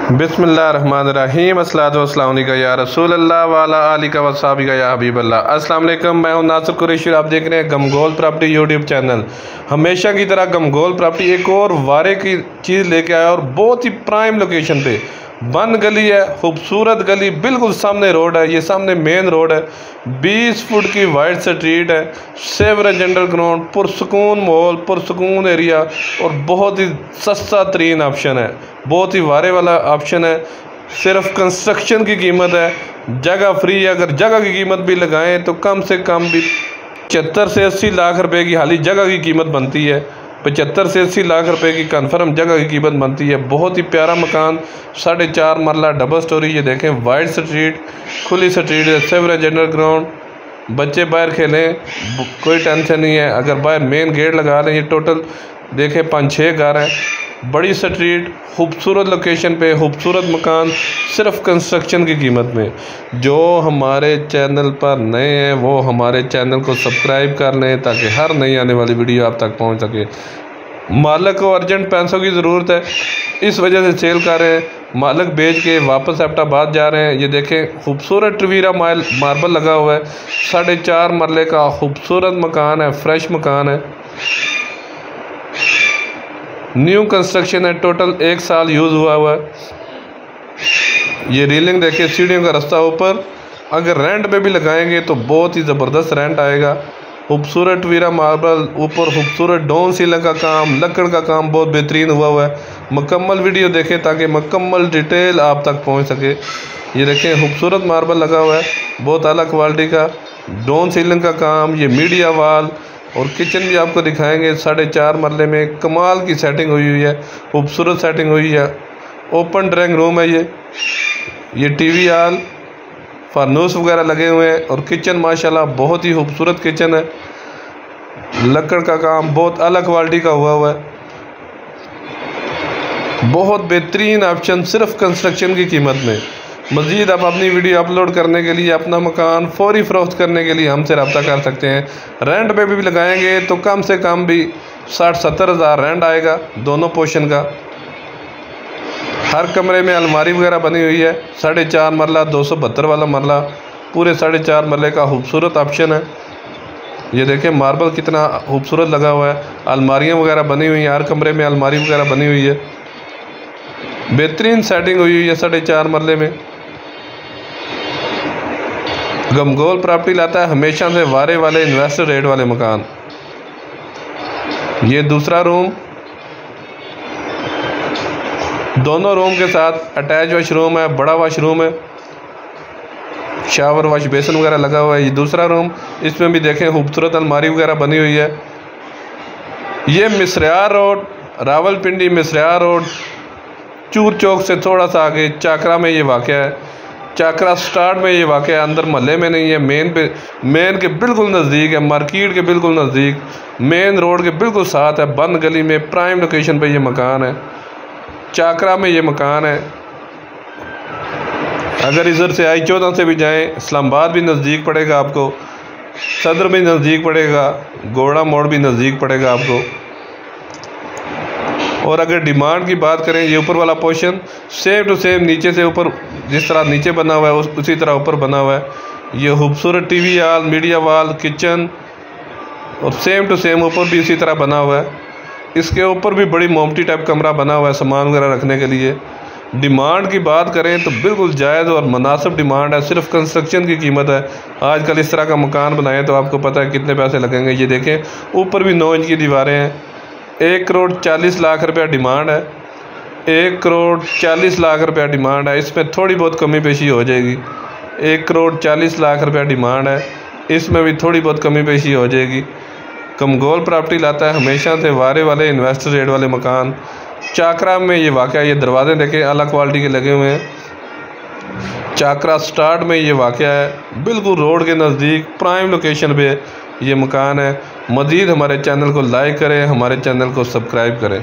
बिस्मिल्लाहिर्रहमानिर्रहीम अस्सलातु वस्सलामु अलैका या रसूल अल्लाह वाला आलिका वसाबिका या हबीब अल्लाह। अस्सलाम वालेकुम, मैं हूं नासिर कुरैशी, आप देख रहे हैं गमगोल प्रॉपर्टी यूट्यूब चैनल। हमेशा की तरह गमगोल प्रॉपर्टी एक और वारे की चीज़ लेके आया और बहुत ही प्राइम लोकेशन पे बंद गली है, खूबसूरत गली, बिल्कुल सामने रोड है, ये सामने मेन रोड है, 20 फुट की वाइड स्ट्रीट है, सेवरेज अंडरग्राउंड, पुरसकून माहौल, पुरसकून एरिया और बहुत ही सस्ता तरीन ऑप्शन है, बहुत ही वारे वाला ऑप्शन है। सिर्फ कंस्ट्रक्शन की कीमत है, जगह फ्री है। अगर जगह की कीमत भी लगाएं तो कम से कम भी 75 से 80 लाख रुपए की हाली जगह की कीमत बनती है। 75 से 80 लाख रुपए की कन्फर्म जगह की कीमत बनती है। बहुत ही प्यारा मकान, 4.5 मरला डबल स्टोरी। ये देखें, वाइड स्ट्रीट, खुली स्ट्रीट है, सेवरेज अंडरग्राउंड, बच्चे बाहर खेलें, कोई टेंशन नहीं है। अगर बाहर मेन गेट लगा लें, ये टोटल देखें 5-6 घर हैं, बड़ी स्ट्रीट, खूबसूरत लोकेशन पे, खूबसूरत मकान, सिर्फ कंस्ट्रक्शन की कीमत में। जो हमारे चैनल पर नए हैं वो हमारे चैनल को सब्सक्राइब कर लें ताकि हर नई आने वाली वीडियो आप तक पहुंच सके। मालिक को अर्जेंट पैसों की ज़रूरत है, इस वजह से सेल कर रहे हैं। मालिक बेच के वापस एबटाबाद जा रहे हैं। ये देखें, खूबसूरत ट्रवीरा मार्बल लगा हुआ है, 4.5 मरले का खूबसूरत मकान है, फ्रेश मकान है, न्यू कंस्ट्रक्शन है, टोटल 1 साल यूज़ हुआ है। ये रेलिंग देखिए, सीढ़ियों का रास्ता ऊपर, अगर रेंट पे भी लगाएंगे तो बहुत ही ज़बरदस्त रेंट आएगा। खूबसूरत ट्वीरा मार्बल, ऊपर खूबसूरत डोन सीलिंग का काम, लकड़ का काम बहुत बेहतरीन हुआ है। मुकम्मल वीडियो देखें ताकि मुकम्मल डिटेल आप तक पहुंच सके। ये देखें, खूबसूरत मार्बल लगा हुआ है, बहुत आला क्वालिटी का, डोन सीलिंग का काम, ये मीडिया वाल और किचन भी आपको दिखाएंगे। 4.5 मरले में कमाल की सेटिंग हुई है, खूबसूरत सेटिंग हुई है। ओपन ड्राइंग रूम है, ये टीवी हॉल, फानूस वगैरह लगे हुए हैं और किचन माशाल्लाह बहुत ही खूबसूरत किचन है। लकड़ का काम बहुत अलग क्वालिटी का हुआ है, बहुत बेहतरीन ऑप्शन सिर्फ कंस्ट्रक्शन की कीमत में। मज़ीद आप अपनी वीडियो अपलोड करने के लिए, अपना मकान फौरी फ़रोख्त करने के लिए हमसे रब्ता कर सकते हैं। रेंट पे भी लगाएंगे तो कम से कम भी 60-70 हज़ार रेंट आएगा दोनों पोर्शन का। हर कमरे में अलमारी वगैरह बनी हुई है। 4.5 मरला, 272 वाला मरला, पूरे 4.5 मरले का खूबसूरत ऑप्शन है। ये देखें, मार्बल कितना खूबसूरत लगा हुआ है, अलमारियाँ वगैरह बनी हुई हैं, हर कमरे में अलमारी वगैरह बनी हुई है, बेहतरीन सेटिंग हुई है 4.5 मरले में। गमगोल प्रॉपर्टी लाता है हमेशा से वारे वाले इन्वेस्टर रेट वाले मकान। ये दूसरा रूम, दोनों रूम के साथ अटैच वाशरूम है, बड़ा वाशरूम है, शावर वाश बेसन वगैरह लगा हुआ है। ये दूसरा रूम, इसमें भी देखें खूबसूरत अलमारी वगैरह बनी हुई है। ये मिसरियार रोड, रावलपिंडी मिसरियार रोड, चूर चौक से थोड़ा सा आगे चाकरा में ये वाक़या है। चाकरा स्टार्ट में ये वाक़या, अंदर महल्ले में नहीं है, मेन के बिल्कुल नज़दीक है, मार्केट के बिल्कुल नज़दीक, मेन रोड के बिल्कुल साथ है, बंद गली में, प्राइम लोकेशन पे ये मकान है। चाकरा में ये मकान है। अगर इधर से I-14 से भी जाएं, इस्लामाबाद भी नज़दीक पड़ेगा आपको, सदर भी नज़दीक पड़ेगा, घोड़ा मोड़ भी नज़दीक पड़ेगा आपको। और अगर डिमांड की बात करें, ये ऊपर वाला पोर्शन सेम टू सेम नीचे से ऊपर, जिस तरह नीचे बना हुआ है उसी तरह ऊपर बना हुआ है। ये खूबसूरत टीवी हॉल, मीडिया वाल, किचन और सेम टू सेम ऊपर भी इसी तरह बना हुआ है। इसके ऊपर भी बड़ी मोमटी टाइप कमरा बना हुआ है सामान वगैरह रखने के लिए। डिमांड की बात करें तो बिल्कुल जायज़ और मुनासिब डिमांड है, सिर्फ कंस्ट्रक्शन की कीमत है। आजकल इस तरह का मकान बनाएं तो आपको पता है कितने पैसे लगेंगे। ये देखें, ऊपर भी 9 इंच की दीवारें हैं। 1 करोड़ 40 लाख रुपया डिमांड है, 1 करोड़ 40 लाख रुपया डिमांड है। इसमें थोड़ी बहुत कमी पेशी हो जाएगी। 1 करोड़ 40 लाख रुपया डिमांड है, इसमें भी थोड़ी बहुत कमी पेशी हो जाएगी। गमगोल प्रॉपर्टी लाता है हमेशा से वारे वाले इन्वेस्टर रेट वाले मकान। चाकरा में ये वाक़या, ये दरवाजे देखें अलग क्वालिटी के लगे हुए हैं। चाकरा स्टार्ट में ये वाक़या है, बिल्कुल रोड के नज़दीक, प्राइम लोकेशन पे ये मकान है। मज़ीद हमारे चैनल को लाइक करें, हमारे चैनल को सब्सक्राइब करें।